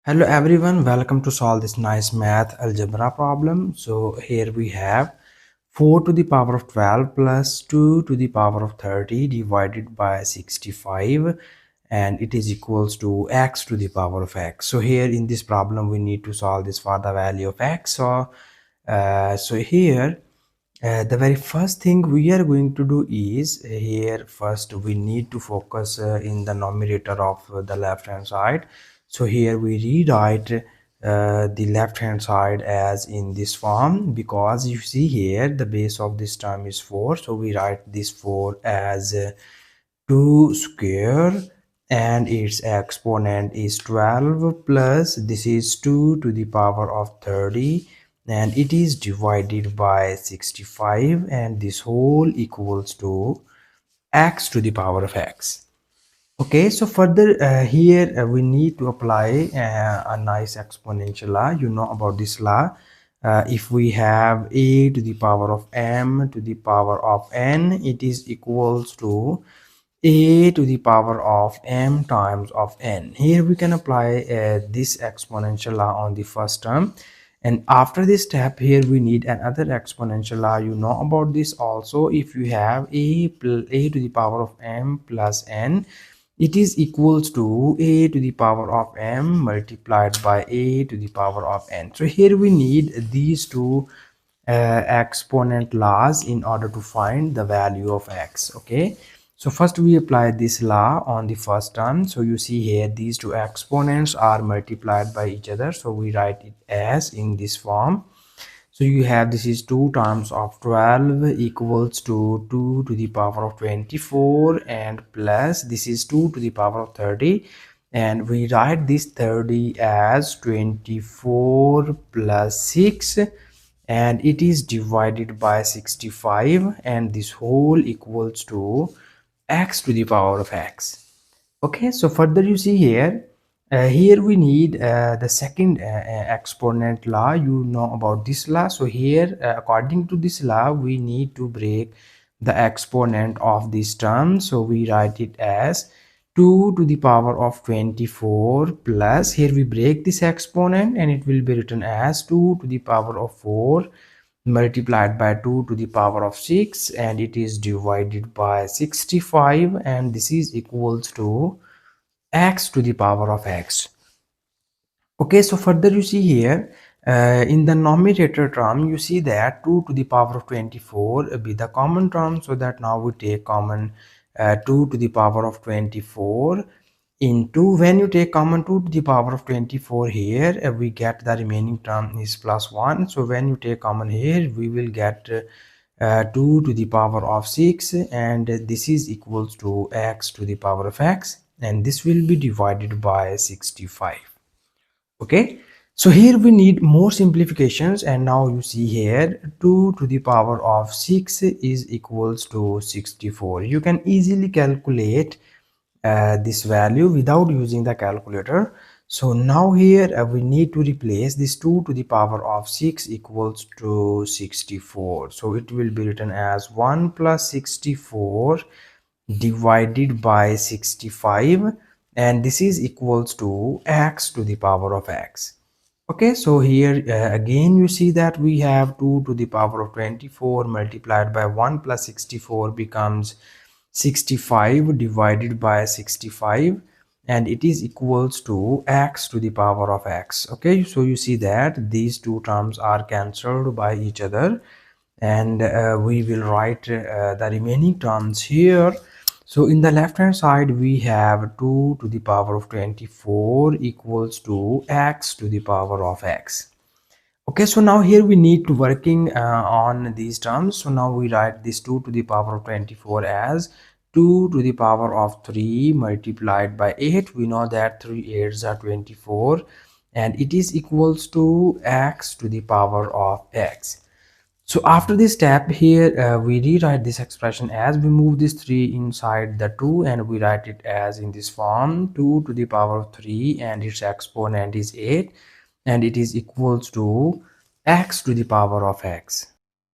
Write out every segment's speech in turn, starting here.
Hello everyone, welcome to solve this nice math algebra problem. So here we have 4 to the power of 12 plus 2 to the power of 30 divided by 65, and it is equals to x to the power of x. So here in this problem we need to solve this for the value of x. So here the very first thing we are going to do is here first we need to focus in the numerator of the left hand side. So here we rewrite the left hand side as in this form, because you see here the base of this term is 4, so we write this 4 as 2 square, and its exponent is 12 plus this is 2 to the power of 30, and it is divided by 65, and this whole equals to x to the power of x. Okay, so further here we need to apply a nice exponential law. You know about this law. If we have a to the power of m to the power of n, it is equals to a to the power of m times of n. Here we can apply this exponential law on the first term, and after this step here we need another exponential law. You know about this also. If you have a to the power of m plus n, it is equals to a to the power of m multiplied by a to the power of n. So here we need these two exponent laws in order to find the value of x. Okay, so first we apply this law on the first term. So you see here these two exponents are multiplied by each other, so we write it as in this form. So you have this is 2 terms of 12 equals to 2 to the power of 24, and plus this is 2 to the power of 30, and we write this 30 as 24 plus 6, and it is divided by 65, and this whole equals to x to the power of x. Okay, so further you see here here we need the second exponent law. You know about this law. So here according to this law we need to break the exponent of this term. So we write it as 2 to the power of 24 plus, here we break this exponent and it will be written as 2 to the power of 4 multiplied by 2 to the power of 6, and it is divided by 65, and this is equals to x to the power of x. Okay, so further you see here in the numerator term you see that 2 to the power of 24 be the common term, so that now we take common 2 to the power of 24 into, when you take common 2 to the power of 24 here, we get the remaining term is plus 1. So when you take common here we will get 2 to the power of 6, and this is equals to x to the power of x, and this will be divided by 65. Okay, so here we need more simplifications, and now you see here 2 to the power of 6 is equals to 64. You can easily calculate this value without using the calculator. So now here we need to replace this 2 to the power of 6 equals to 64. So it will be written as 1 plus 64 divided by 65, and this is equals to x to the power of x. Okay, so here again you see that we have 2 to the power of 24 multiplied by 1 plus 64 becomes 65 divided by 65, and it is equals to x to the power of x. Okay, so you see that these two terms are cancelled by each other, and we will write the remaining terms here. So in the left hand side we have 2 to the power of 24 equals to x to the power of x. Okay, so now here we need to working on these terms. So now we write this 2 to the power of 24 as 2 to the power of 3 multiplied by 8. We know that 3 8s are 24, and it is equals to x to the power of x. So after this step here we rewrite this expression as we move this 3 inside the 2, and we write it as in this form 2 to the power of 3, and its exponent is 8, and it is equals to x to the power of x.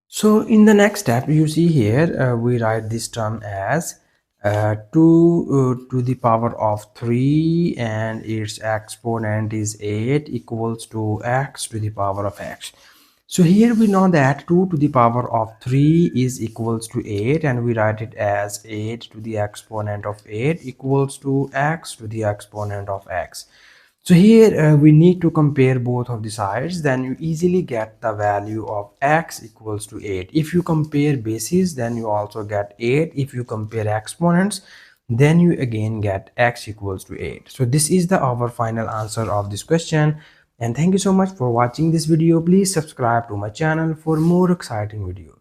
So in the next step you see here we write this term as 2 to the power of 3 and its exponent is 8 equals to x to the power of x. So here we know that 2 to the power of 3 is equals to 8, and we write it as 8 to the exponent of 8 equals to x to the exponent of x. So here we need to compare both of the sides, then you easily get the value of x equals to 8. If you compare bases, then you also get 8. If you compare exponents, then you again get x equals to 8. So this is the our final answer of this question. And thank you so much for watching this video. Please subscribe to my channel for more exciting videos.